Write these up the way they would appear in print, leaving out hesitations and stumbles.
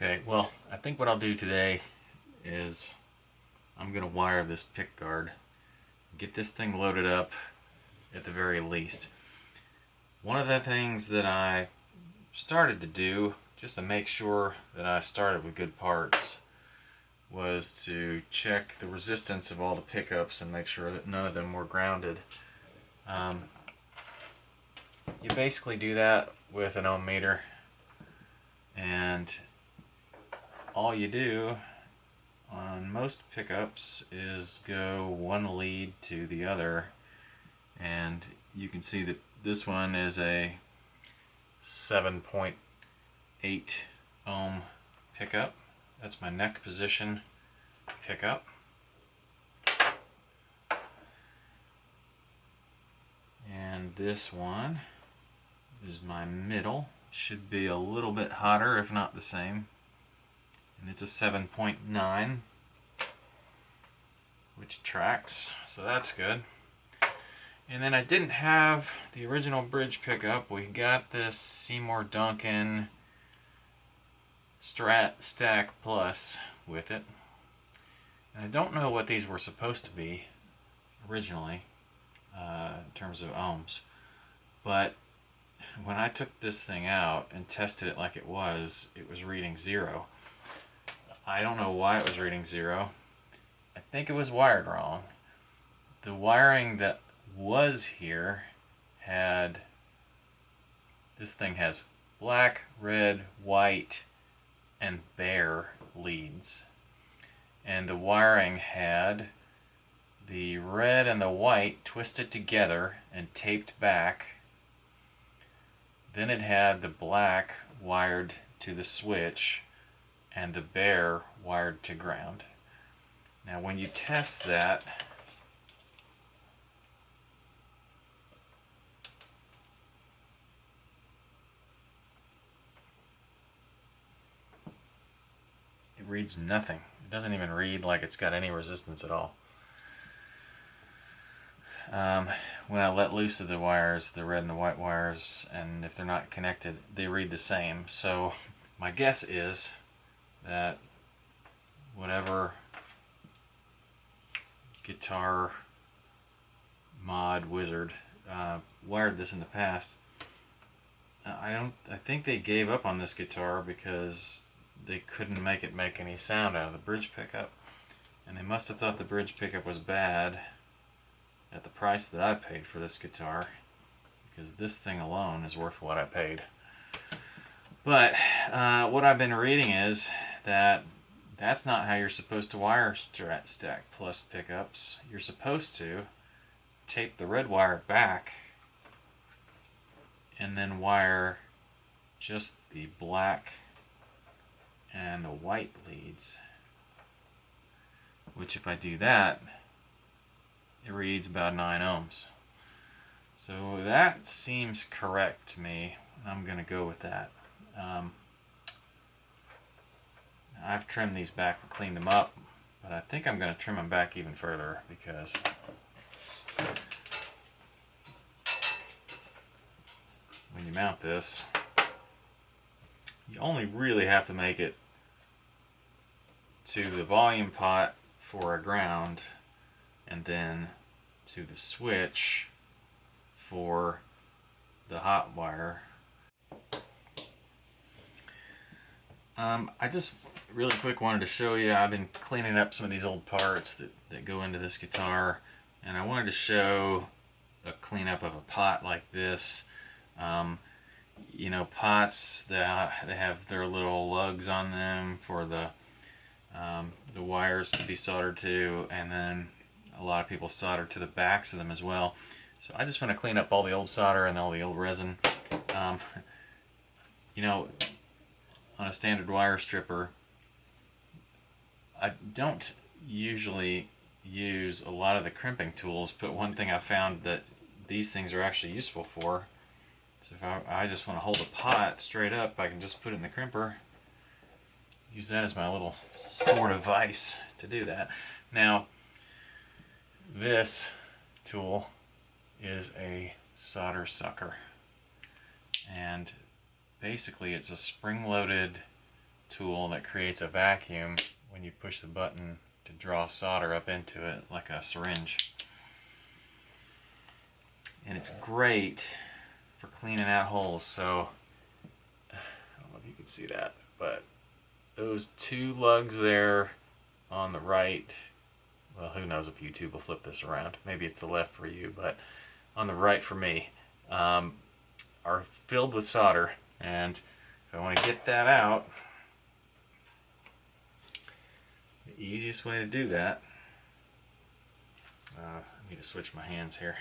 Okay, well, I think what I'll do today is I'm going to wire this pickguard, get this thing loaded up at the very least. One of the things that I started to do, just to make sure that I started with good parts, was to check the resistance of all the pickups and make sure that none of them were grounded. You basically do that with an ohm meter, and all you do on most pickups is go one lead to the other, and you can see that this one is a 7.8 ohm pickup. That's my neck position pickup. And this one is my middle. Should be a little bit hotter, if not the same. And it's a 7.9, which tracks, so that's good. And then I didn't have the original bridge pickup. We got this Seymour Duncan Strat Stack Plus with it. And I don't know what these were supposed to be originally in terms of ohms, but when I took this thing out and tested it like it was reading 0. I don't know why it was reading 0. I think it was wired wrong. The wiring that was here had, this thing has black, red, white, and bare leads. And the wiring had the red and the white twisted together and taped back. Then it had the black wired to the switch and the bare wired to ground. Now when you test that, it reads nothing. It doesn't even read like it's got any resistance at all. When I let loose of the wires, the red and the white wires, and if they're not connected, they read the same. So my guess is that whatever guitar mod wizard wired this in the past, I think they gave up on this guitar because they couldn't make it make any sound out of the bridge pickup, and they must have thought the bridge pickup was bad at the price that I paid for this guitar, because this thing alone is worth what I paid. But what I've been reading is that that's not how you're supposed to wire Strat Stack Plus pickups. You're supposed to tape the red wire back and then wire just the black and the white leads, which if I do that, it reads about 9 ohms. So that seems correct to me. I'm going to go with that. I've trimmed these back and cleaned them up, but I think I'm going to trim them back even further, because when you mount this, you only really have to make it to the volume pot for a ground, and then to the switch for the hot wire. I just really quick wanted to show you, I've been cleaning up some of these old parts that go into this guitar, and I wanted to show a cleanup of a pot like this. You know, pots that they have their little lugs on them for the wires to be soldered to, and then a lot of people solder to the backs of them as well. So I just want to clean up all the old solder and all the old resin. You know, on a standard wire stripper, I don't usually use a lot of the crimping tools, but one thing I found that these things are actually useful for is if I just want to hold a pot straight up, I can just put it in the crimper. Use that as my little sword of vice to do that. Now, this tool is a solder sucker, and basically it's a spring-loaded tool that creates a vacuum when you push the button to draw solder up into it like a syringe. And it's great for cleaning out holes. So I don't know if you can see that, but those two lugs there on the right, well, who knows if YouTube will flip this around. Maybe it's the left for you, but on the right for me, are filled with solder. And if I want to get that out, the easiest way to do that, I need to switch my hands here,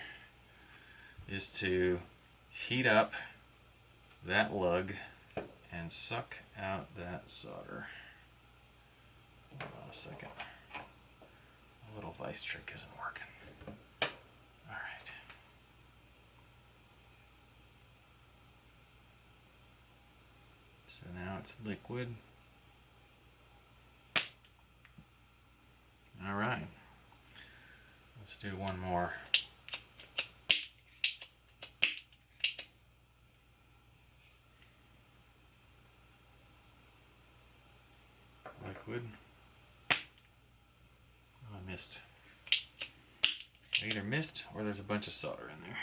is to heat up that lug and suck out that solder. Hold on a second. A little vice trick isn't working. Alright. So now it's liquid. Alright. Let's do one more. Liquid. Oh, I missed. I either missed or there's a bunch of solder in there.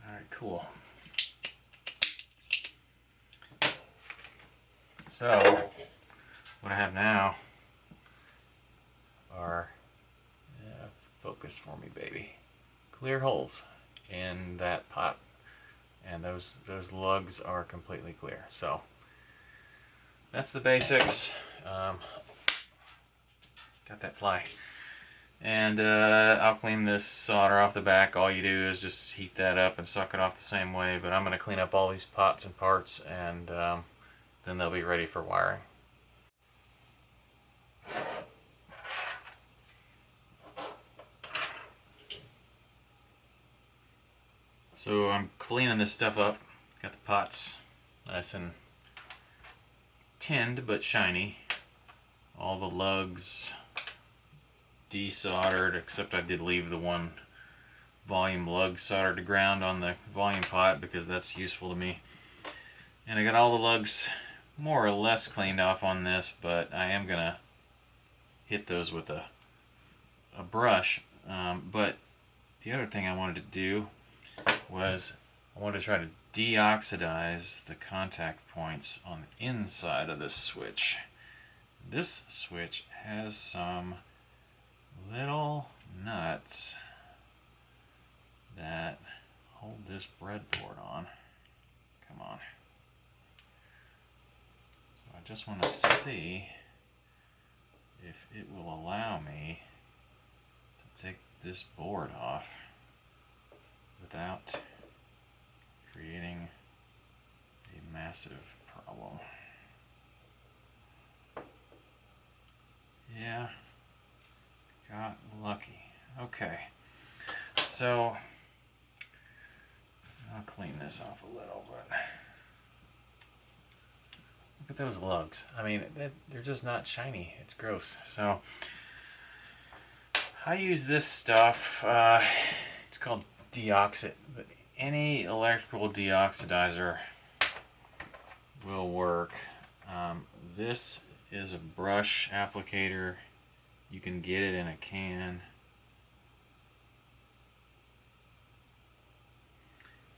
Alright, cool. So, what I have now are, focus for me, baby, clear holes in that pot. And those lugs are completely clear. So that's the basics. Got that fly. And I'll clean this solder off the back. All you do is just heat that up and suck it off the same way. But I'm going to clean up all these pots and parts, and then they'll be ready for wiring. So I'm cleaning this stuff up. Got the pots nice and tinned but shiny. All the lugs desoldered, except I did leave the one volume lug soldered to ground on the volume pot because that's useful to me. And I got all the lugs more or less cleaned off on this, but I am gonna hit those with a brush. But the other thing I wanted to do was I wanted to try to deoxidize the contact points on the inside of this switch. This switch has some little nuts that hold this breadboard on. Come on. So I just want to see if it will allow me to take this board off without creating a massive problem. Yeah, got lucky. Okay, so I'll clean this off a little bit. Look at those lugs. I mean, they're just not shiny. It's gross. So I use this stuff. It's called deoxit, but any electrical deoxidizer will work. This is a brush applicator. You can get it in a can.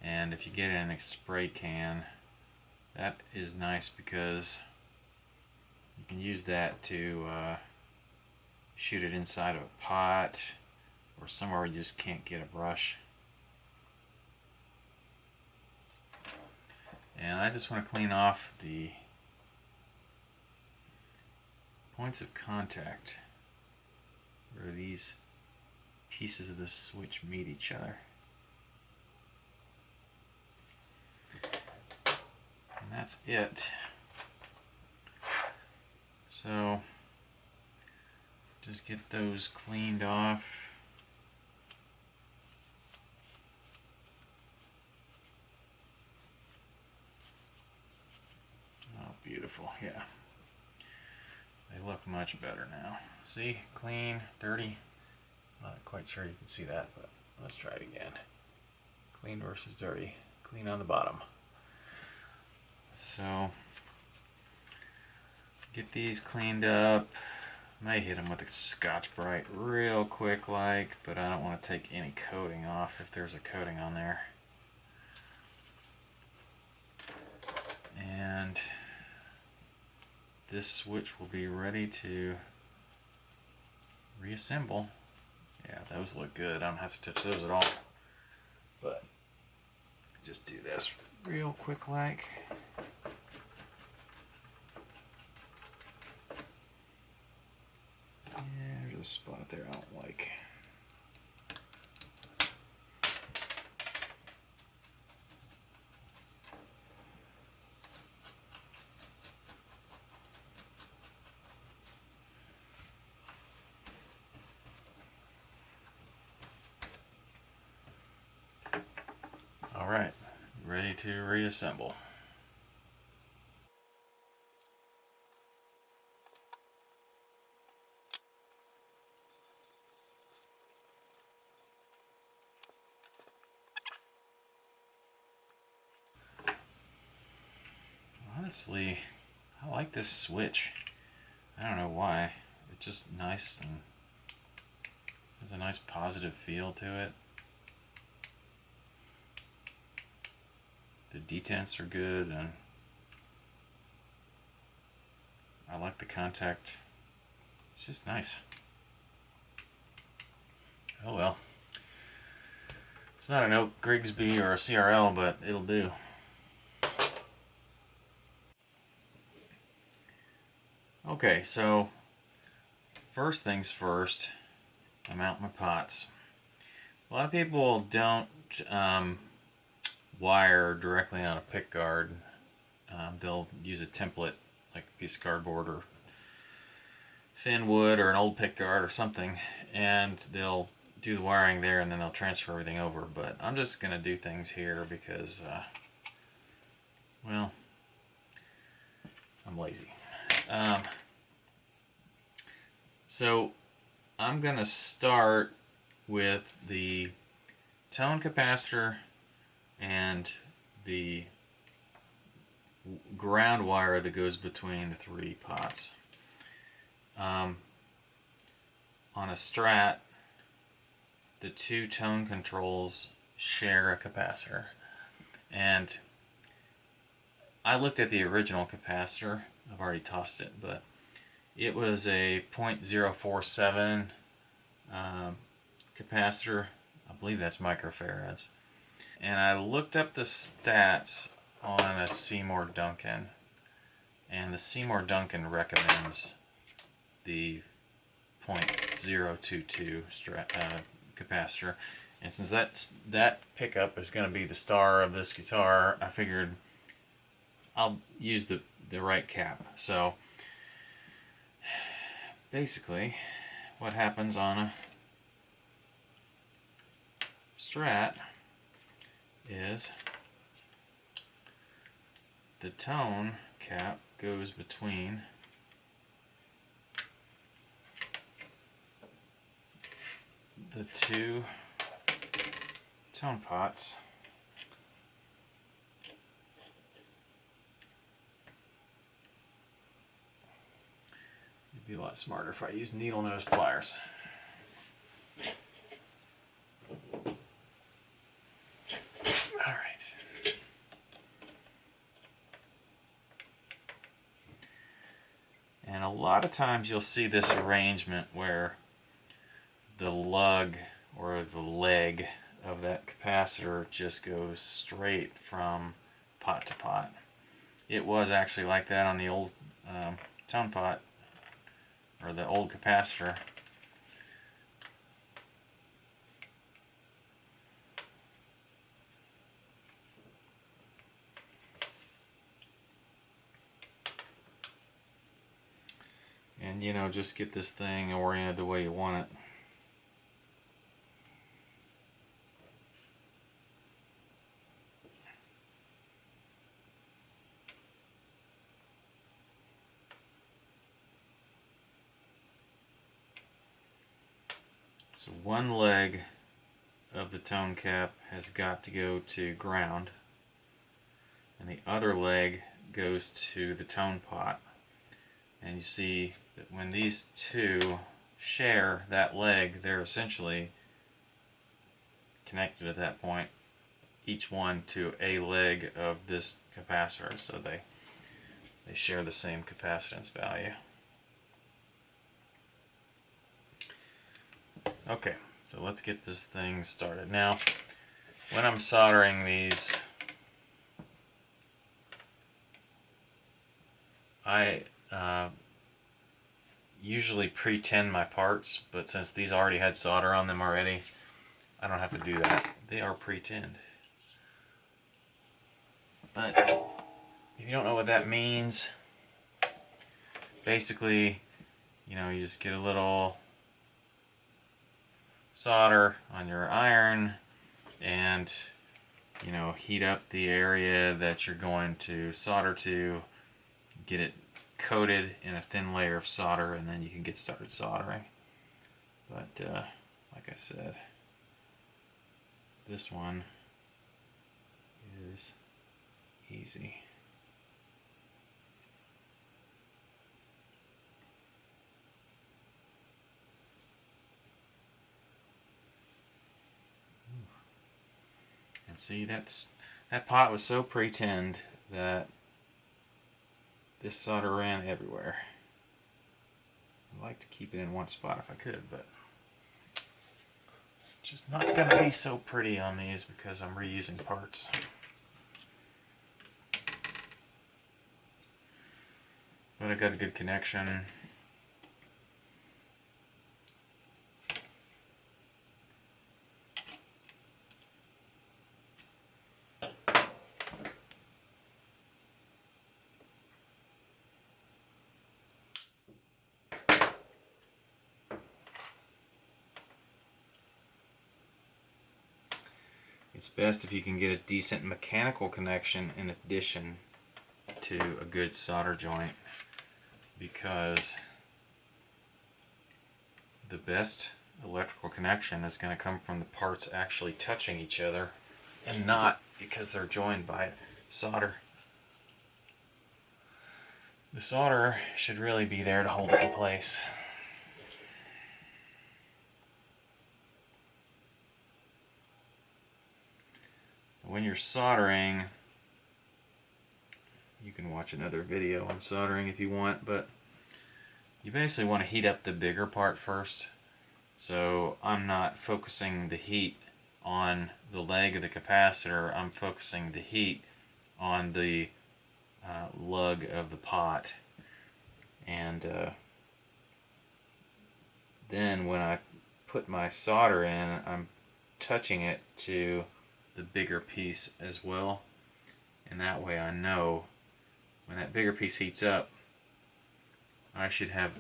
And if you get it in a spray can, that is nice because you can use that to shoot it inside of a pot or somewhere where you just can't get a brush. And I just want to clean off the points of contact where these pieces of the switch meet each other. And that's it. So just get those cleaned off. Oh, beautiful, yeah. They look much better now. See, clean, dirty. Not quite sure you can see that, but let's try it again. Clean versus dirty. Clean on the bottom. So get these cleaned up. May hit them with a Scotch-Brite real quick like, but I don't want to take any coating off if there's a coating on there. And this switch will be ready to reassemble. Yeah, those look good. I don't have to touch those at all. But just do this real quick like. Yeah, there's a spot there I don't like. Alright, ready to reassemble. Honestly, I like this switch. I don't know why. It's just nice and has a nice positive feel to it. The detents are good, and I like the contact. It's just nice. Oh well. It's not an Oak Grigsby or a CRL, but it'll do. Okay, so first things first, I mount my pots. A lot of people don't wire directly on a pickguard. They'll use a template like a piece of cardboard or thin wood or an old pickguard or something, and they'll do the wiring there and then they'll transfer everything over. But I'm just going to do things here because, well, I'm lazy. So I'm going to start with the tone capacitor and the ground wire that goes between the three pots. On a Strat, the two tone controls share a capacitor, and I looked at the original capacitor. I've already tossed it, but it was a 0.047 capacitor. I believe that's microfarads. And I looked up the stats on a Seymour Duncan, and the Seymour Duncan recommends the 0.022 capacitor. And since that pickup is going to be the star of this guitar, I figured I'll use the right cap. So basically, what happens on a Strat is the tone cap goes between the two tone pots. It'd be a lot smarter if I use needle nose pliers. Alright. And a lot of times you'll see this arrangement where the lug or the leg of that capacitor just goes straight from pot to pot. It was actually like that on the old tone pot, or the old capacitor. And you know, just get this thing oriented the way you want it. So one leg of the tone cap has got to go to ground, and the other leg goes to the tone pot. And you see that when these two share that leg, they're essentially connected at that point, each one to a leg of this capacitor, so they share the same capacitance value. Okay, so let's get this thing started. Now, when I'm soldering these, I usually pre-tin my parts, but since these already had solder on them already, I don't have to do that. They are pre-tinned. But if you don't know what that means, basically, you know, you just get a little solder on your iron and, you know, heat up the area that you're going to solder to, get it coated in a thin layer of solder, and then you can get started soldering. But like I said, this one is easy. And see, that pot was so pre-tinned that this solder ran everywhere. I'd like to keep it in one spot if I could, but it's just not going to be so pretty on these because I'm reusing parts. But I got a good connection. It's best if you can get a decent mechanical connection in addition to a good solder joint, because the best electrical connection is going to come from the parts actually touching each other and not because they're joined by solder. The solder should really be there to hold it in place. When you're soldering, you can watch another video on soldering if you want, but you basically want to heat up the bigger part first. So I'm not focusing the heat on the leg of the capacitor, I'm focusing the heat on the lug of the pot. And then when I put my solder in, I'm touching it to the bigger piece as well, and that way I know when that bigger piece heats up, I should have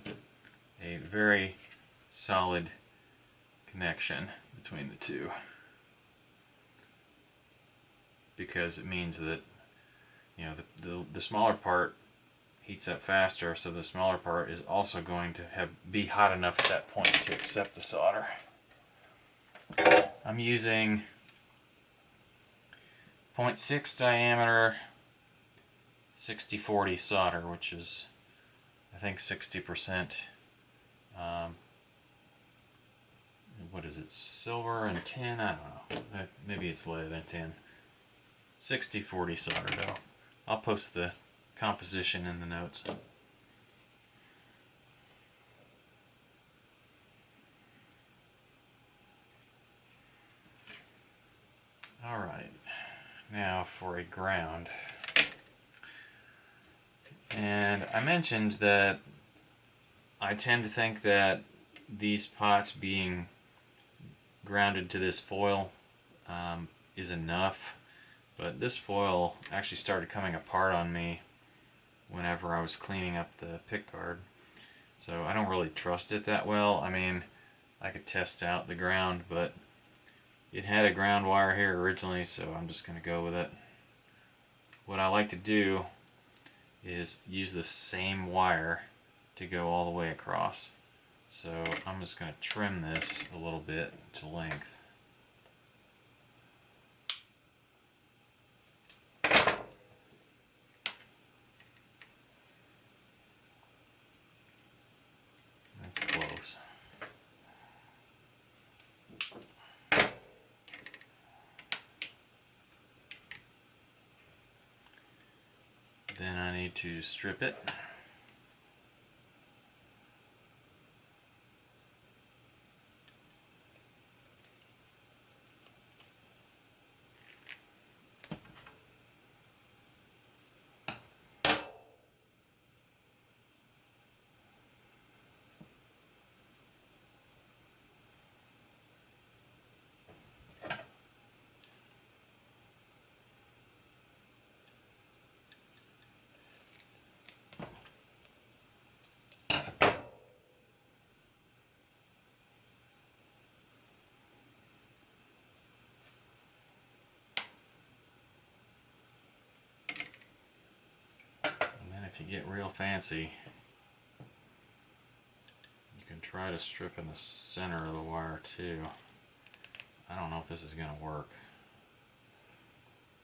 a very solid connection between the two, because it means that, you know, the smaller part heats up faster, so the smaller part is also going to be hot enough at that point to accept the solder. I'm using 0.6 diameter 60/40 solder, which is I think 60%, what is it, silver and tin? I don't know, maybe it's lead and tin. 60/40 solder though. I'll post the composition in the notes. Alright, now for a ground. And I mentioned that I tend to think that these pots being grounded to this foil is enough, but this foil actually started coming apart on me whenever I was cleaning up the pickguard, so I don't really trust it that well. I mean, I could test out the ground, but it had a ground wire here originally, so I'm just going to go with it. What I like to do is use the same wire to go all the way across. So I'm just going to trim this a little bit to length. Then I need to strip it. If you get real fancy, you can try to strip in the center of the wire too. I don't know if this is going to work,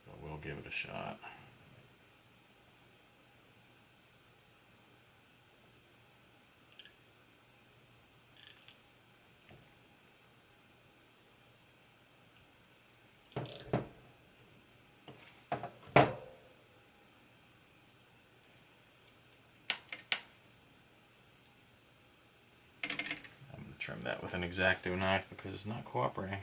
but we'll give it a shot. Trim that with an X-Acto knife because it's not cooperating.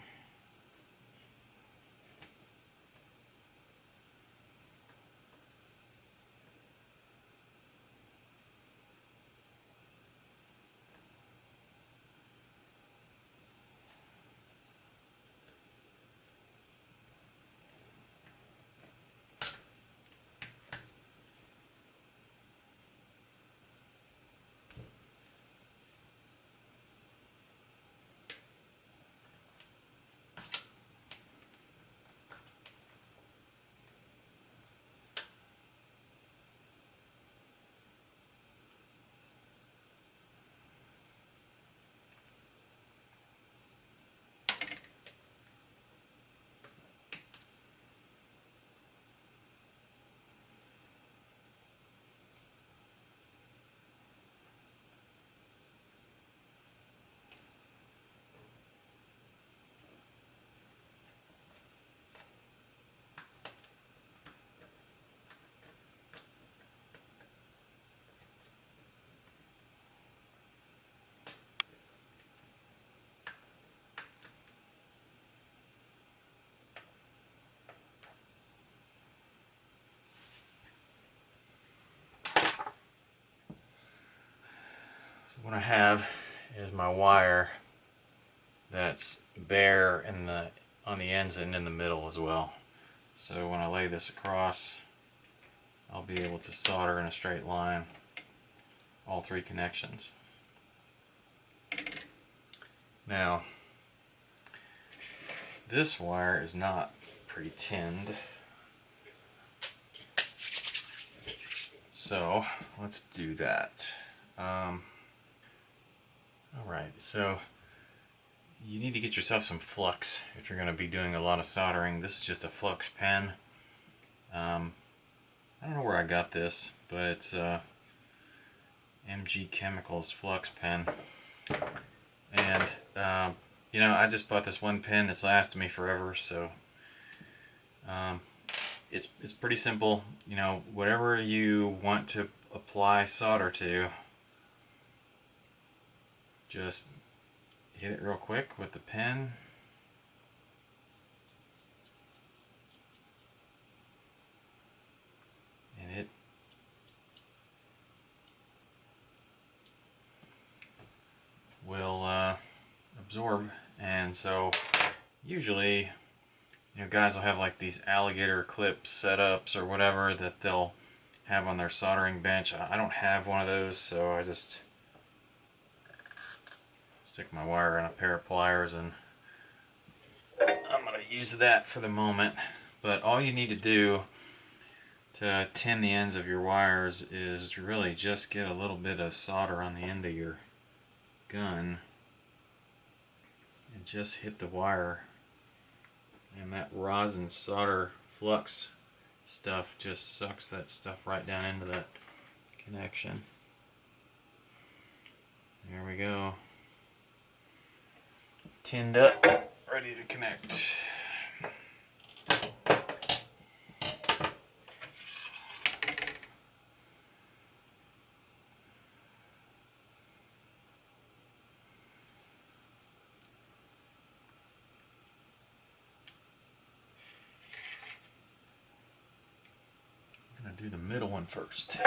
What I have is my wire that's bare in on the ends and in the middle as well. So when I lay this across, I'll be able to solder in a straight line all three connections. Now, this wire is not pre-tinned, so let's do that. Alright, so you need to get yourself some flux if you're going to be doing a lot of soldering. This is just a flux pen. I don't know where I got this, but it's MG Chemicals flux pen. And you know, I just bought this one pen that's lasted me forever, so it's pretty simple. You know, whatever you want to apply solder to, just hit it real quick with the pen. And it will absorb. And so usually, you know, guys will have like these alligator clip setups or whatever that they'll have on their soldering bench. I don't have one of those, so I just stick my wire in a pair of pliers, and I'm going to use that for the moment. But all you need to do to tin the ends of your wires is really just get a little bit of solder on the end of your gun and just hit the wire, and that rosin solder flux stuff just sucks that stuff right down into that connection. There we go. Tinned up, ready to connect. do the middle one first.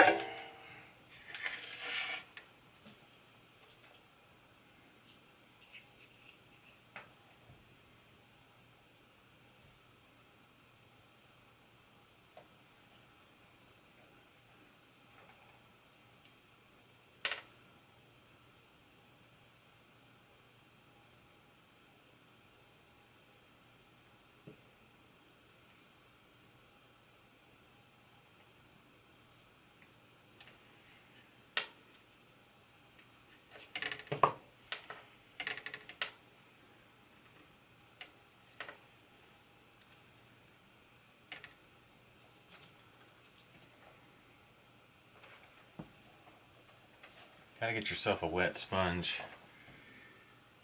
Gotta get yourself a wet sponge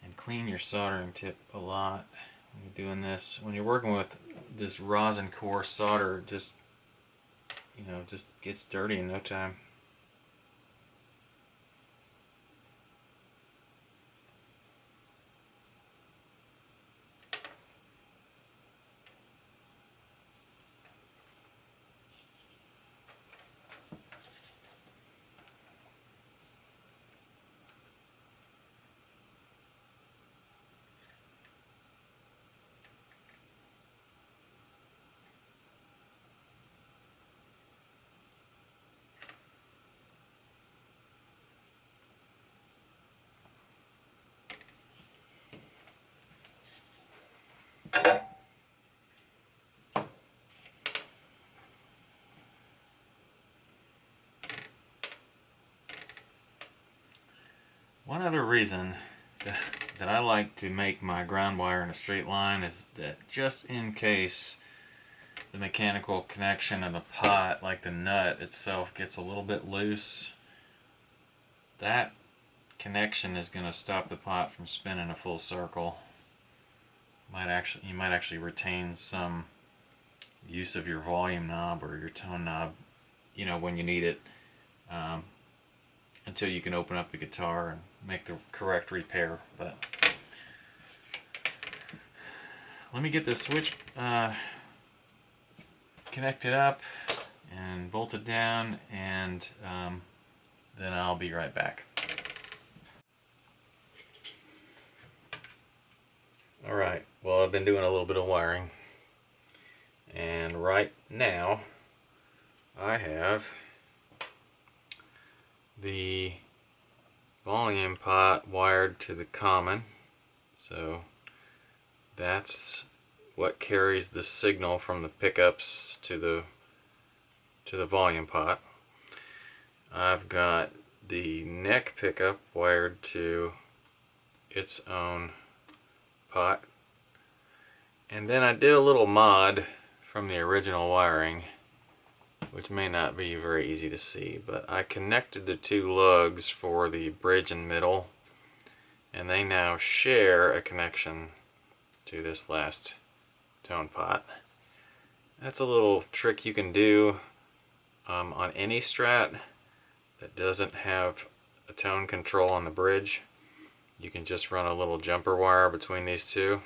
and clean your soldering tip a lot when you're doing this. When you're working with this rosin core solder, just gets dirty in no time. One other reason that I like to make my ground wire in a straight line is that just in case the mechanical connection of the pot, like the nut itself, gets a little bit loose, that connection is going to stop the pot from spinning a full circle. You might actually retain some use of your volume knob or your tone knob, when you need it, until you can open up the guitar and make the correct repair. But let me get this switch connected up and bolted down, and then I'll be right back. Alright, well, I've been doing a little bit of wiring, and right now I have the volume pot wired to the common, so that's what carries the signal from the pickups to the volume pot. I've got the neck pickup wired to its own pot, and then I did a little mod from the original wiring, which may not be very easy to see, but I connected the two lugs for the bridge and middle, and they now share a connection to this last tone pot. That's a little trick you can do on any Strat that doesn't have a tone control on the bridge. You can just run a little jumper wire between these two,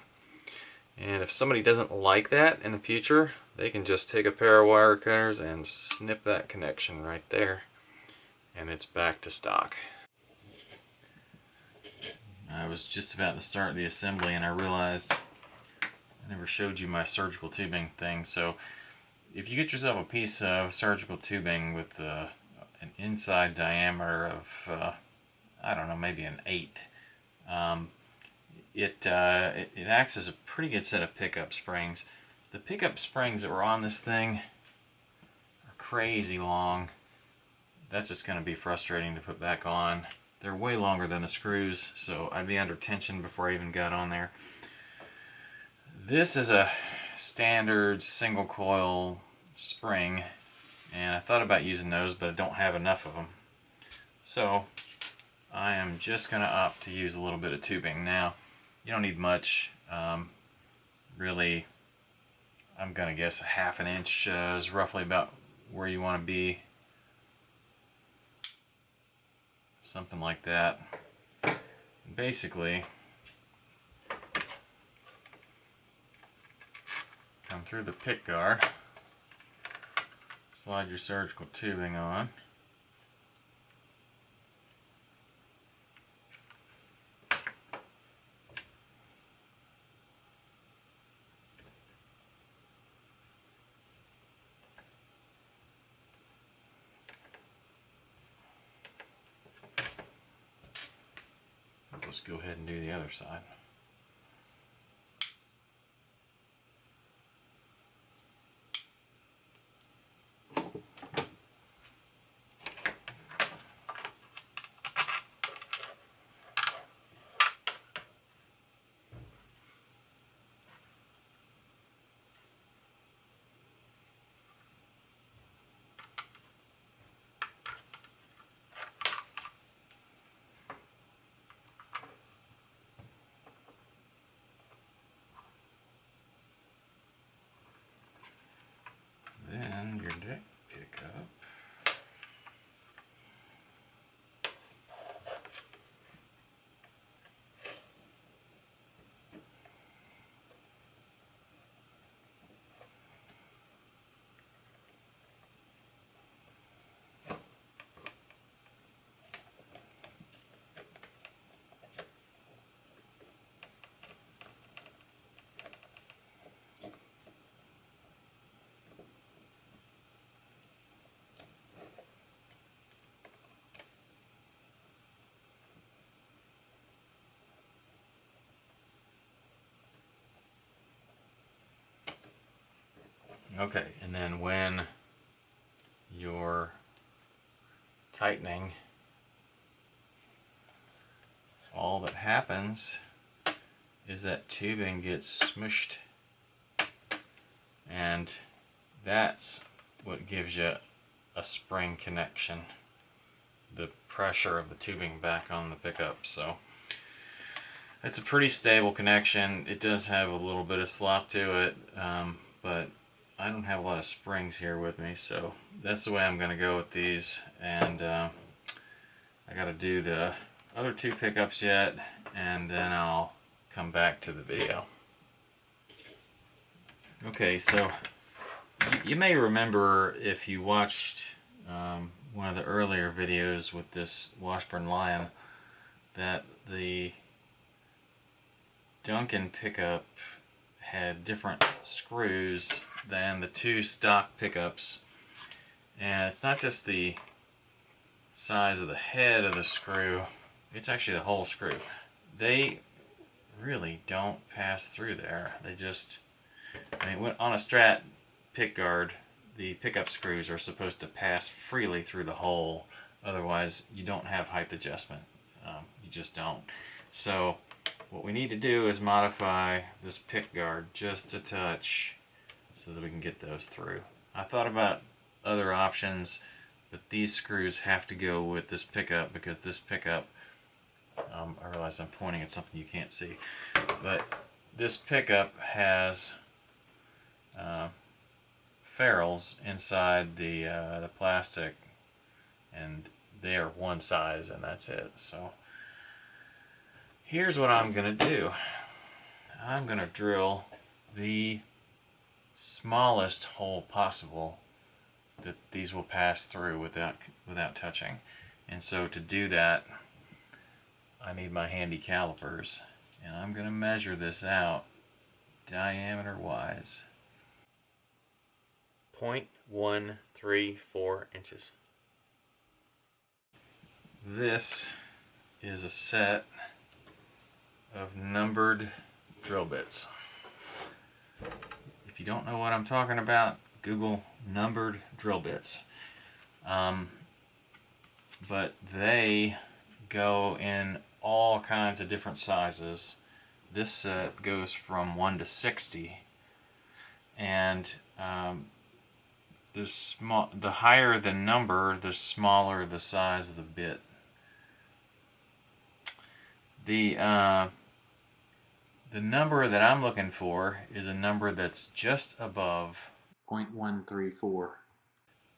and if somebody doesn't like that in the future, they can just take a pair of wire cutters and snip that connection right there, and it's back to stock. I was just about to start the assembly and I realized I never showed you my surgical tubing thing. So if you get yourself a piece of surgical tubing with an inside diameter of I don't know, maybe an 1/8, it acts as a pretty good set of pickup springs. The pickup springs that were on this thing are crazy long. That's just going to be frustrating to put back on. They're way longer than the screws, so I'd be under tension before I even got on there. This is a standard single coil spring, and I thought about using those, but I don't have enough of them. So I am just going to opt to use a little bit of tubing. Now, you don't need much. Really, I'm going to guess a 1/2 inch is roughly about where you want to be. Something like that. Basically, come through the pickguard, slide your surgical tubing on. Let's go ahead and do the other side. Then your deck pickup. Okay, and then when you're tightening, all that happens is that tubing gets smushed, and that's what gives you a spring connection, the pressure of the tubing back on the pickup. So it's a pretty stable connection. It does have a little bit of slop to it, but I don't have a lot of springs here with me, so that's the way I'm going to go with these. And I got to do the other two pickups yet, and then I'll come back to the video. Okay, so you may remember, if you watched one of the earlier videos with this Washburn Lyon, that the Duncan pickup had different screws than the two stock pickups. And it's not just the size of the head of the screw, it's actually the whole screw. They really don't pass through there. They just, I mean, on a Strat Pickguard, the pickup screws are supposed to pass freely through the hole, otherwise you don't have height adjustment. You just don't. So what we need to do is modify this Pickguard just a touch so that we can get those through. I thought about other options, but these screws have to go with this pickup, because this pickup, I realize I'm pointing at something you can't see, but this pickup has ferrules inside the plastic, and they are one size and that's it. So here's what I'm going to do. I'm going to drill the smallest hole possible that these will pass through without touching. And so to do that, I need my handy calipers, and I'm going to measure this out diameter wise. 0.134 inches. This is a set of numbered drill bits. If you don't know what I'm talking about, Google numbered drill bits. But they go in all kinds of different sizes. This set goes from 1 to 60, and the higher the number, the smaller the size of the bit. The number that I'm looking for is a number that's just above 0.134.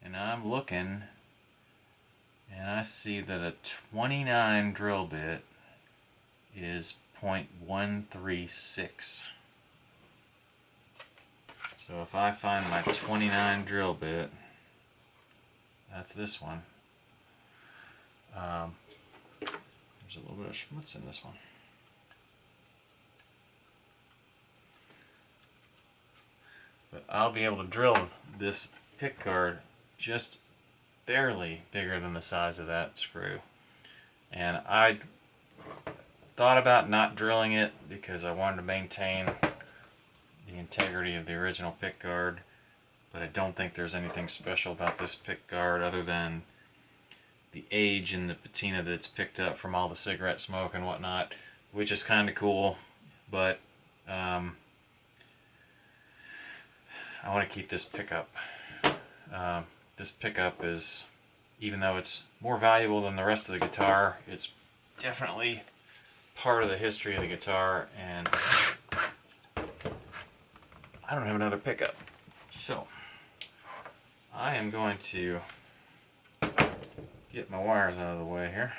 And I'm looking, and I see that a 29 drill bit is 0.136. So if I find my 29 drill bit, That's this one. There's a little bit of schmutz in this one. But I'll be able to drill this pickguard just barely bigger than the size of that screw. And I thought about not drilling it because I wanted to maintain the integrity of the original pickguard, but I don't think there's anything special about this pickguard other than the age and the patina that's picked up from all the cigarette smoke and whatnot, which is kind of cool, but I want to keep this pickup. This pickup is, even though it's more valuable than the rest of the guitar, it's definitely part of the history of the guitar, and I don't have another pickup. So I am going to get my wires out of the way here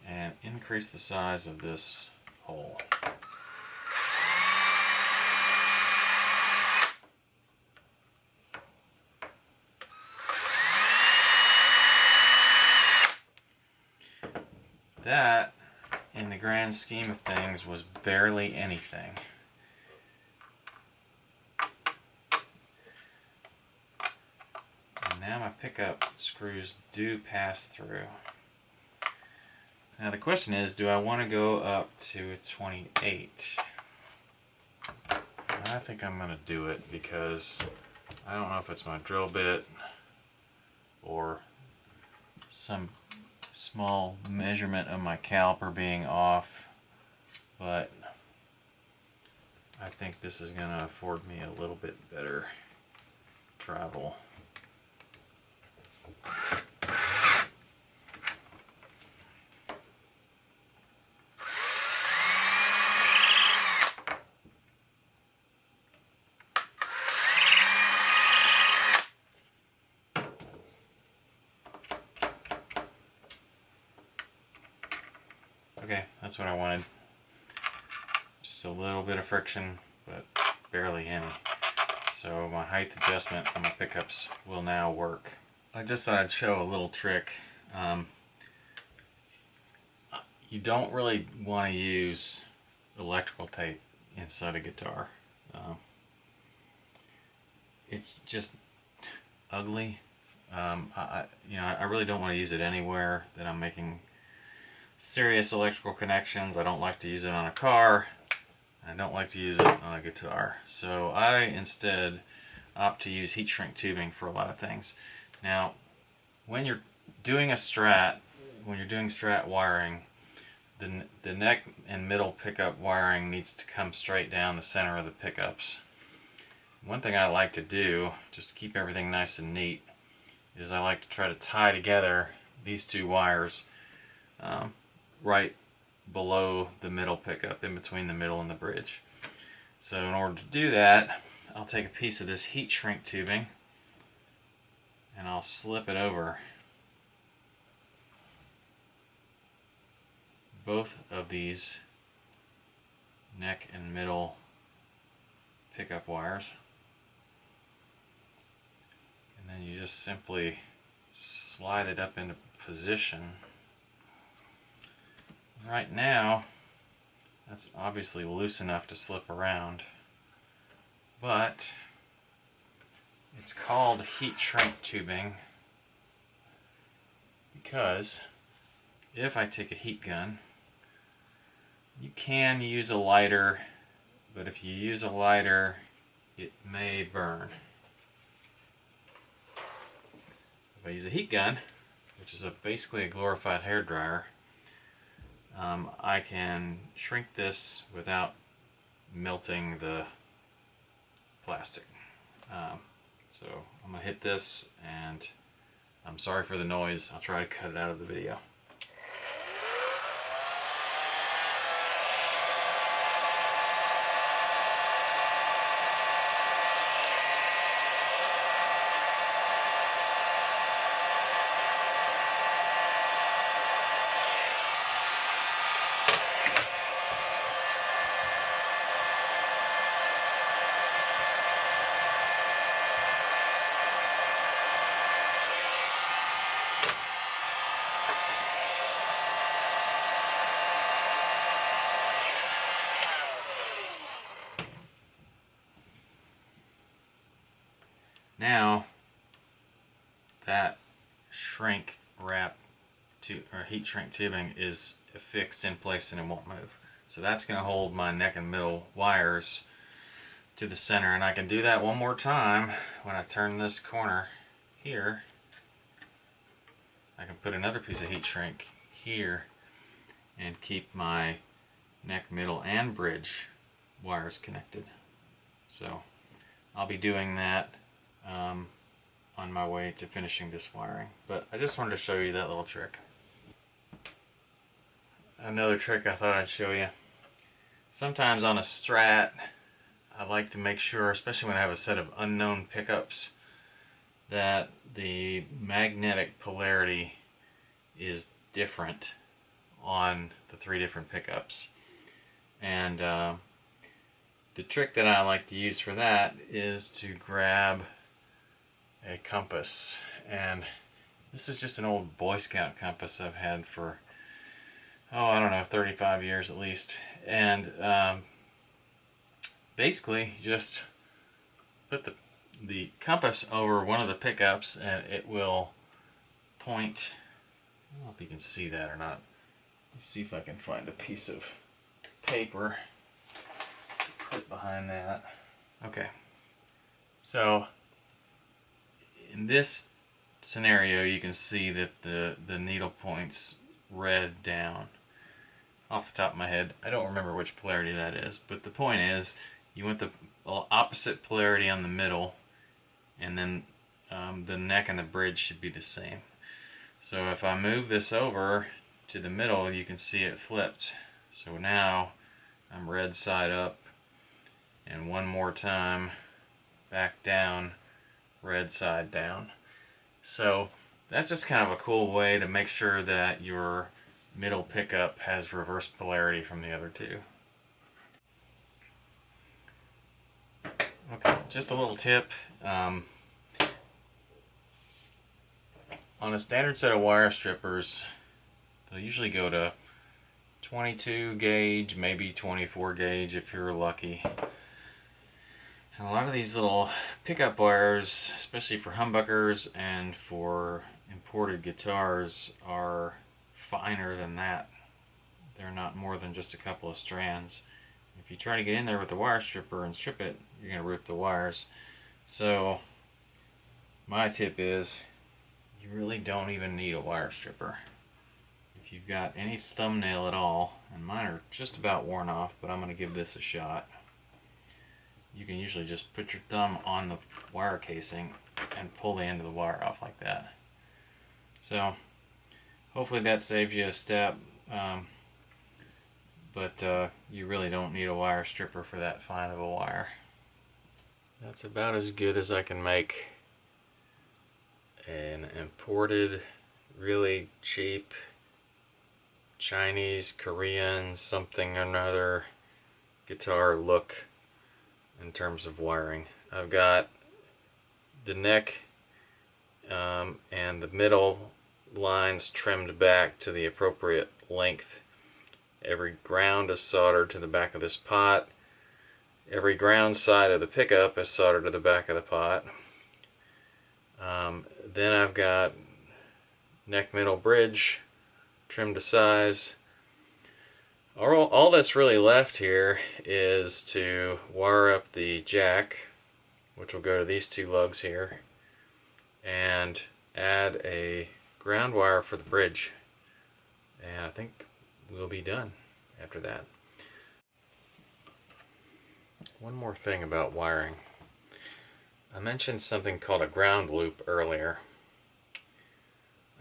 and increase the size of this hole. That, in the grand scheme of things, was barely anything. And now my pickup screws do pass through. Now the question is, do I want to go up to a 28? I think I'm going to do it because I don't know if it's my drill bit or some small measurement of my caliper being off, but I think this is going to afford me a little bit better travel. Okay, that's what I wanted. Just a little bit of friction, but barely any. So my height adjustment on my pickups will now work. I just thought I'd show a little trick. You don't really want to use electrical tape inside a guitar. It's just ugly. I really don't want to use it anywhere that I'm making serious electrical connections. I don't like to use it on a car. I don't like to use it on a guitar. So I instead opt to use heat shrink tubing for a lot of things. Now, when you're doing a Strat, when you're doing Strat wiring, the neck and middle pickup wiring needs to come straight down the center of the pickups. One thing I like to do, just to keep everything nice and neat, is I like to try to tie together these two wires right below the middle pickup, in between the middle and the bridge. So in order to do that, I'll take a piece of this heat shrink tubing and I'll slip it over both of these neck and middle pickup wires, and then you just simply slide it up into position. Right now, that's obviously loose enough to slip around, but it's called heat shrink tubing because if I take a heat gun, you can use a lighter, but if you use a lighter, it may burn. If I use a heat gun, which is basically a glorified hairdryer, I can shrink this without melting the plastic. So I'm going to hit this, and I'm sorry for the noise. I'll try to cut it out of the video. Now that shrink wrap or heat shrink tubing is fixed in place and it won't move. So that's going to hold my neck and middle wires to the center, and I can do that one more time when I turn this corner here. I can put another piece of heat shrink here and keep my neck, middle, and bridge wires connected. So I'll be doing that on my way to finishing this wiring, but I just wanted to show you that little trick. Another trick I thought I'd show you. Sometimes on a Strat, I like to make sure, especially when I have a set of unknown pickups, that the magnetic polarity is different on the 3 different pickups. And the trick that I like to use for that is to grab a compass. And this is just an old Boy Scout compass I've had for, I don't know, 35 years at least. And basically just put the compass over one of the pickups and it will point. I don't know if you can see that or not. Let's see if I can find a piece of paper to put behind that. Okay, so in this scenario you can see that the needle points red down. Off the top of my head, I don't remember which polarity that is, but the point is you want the opposite polarity on the middle, and then the neck and the bridge should be the same. So if I move this over to the middle, you can see it flipped. So now I'm red side up, and one more time back down, red side down. So that's just kind of a cool way to make sure that your middle pickup has reverse polarity from the other two. Okay, just a little tip. On a standard set of wire strippers, they'll usually go to 22 gauge, maybe 24 gauge if you're lucky. And a lot of these little pickup wires, especially for humbuckers and for imported guitars, are finer than that. They're not more than just a couple of strands. If you try to get in there with the wire stripper and strip it, you're going to rip the wires. So my tip is you really don't even need a wire stripper. If you've got any thumbnail at all, and mine are just about worn off, but I'm going to give this a shot. You can usually just put your thumb on the wire casing and pull the end of the wire off like that. So hopefully that saves you a step, but you really don't need a wire stripper for that fine of a wire. That's about as good as I can make an imported, really cheap Chinese, Korean, something or another guitar look in terms of wiring. I've got the neck and the middle lines trimmed back to the appropriate length. Every ground is soldered to the back of this pot. Every ground side of the pickup is soldered to the back of the pot. Then I've got neck, middle, bridge trimmed to size. All that's really left here is to wire up the jack, which will go to these 2 lugs here, and add a ground wire for the bridge. And I think we'll be done after that. One more thing about wiring. I mentioned something called a ground loop earlier.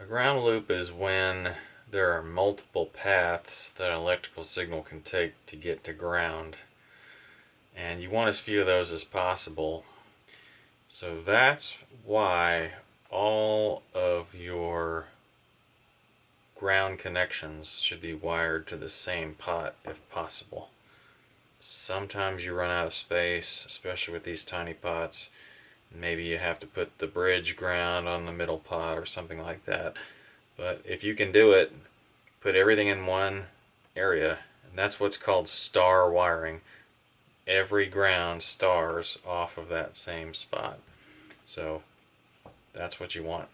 A ground loop is when there are multiple paths that an electrical signal can take to get to ground, and you want as few of those as possible. So that's why all of your ground connections should be wired to the same pot if possible. Sometimes you run out of space, especially with these tiny pots. Maybe you have to put the bridge ground on the middle pot or something like that. But if you can do it, put everything in one area, and that's what's called star wiring. Every ground stars off of that same spot. So that's what you want.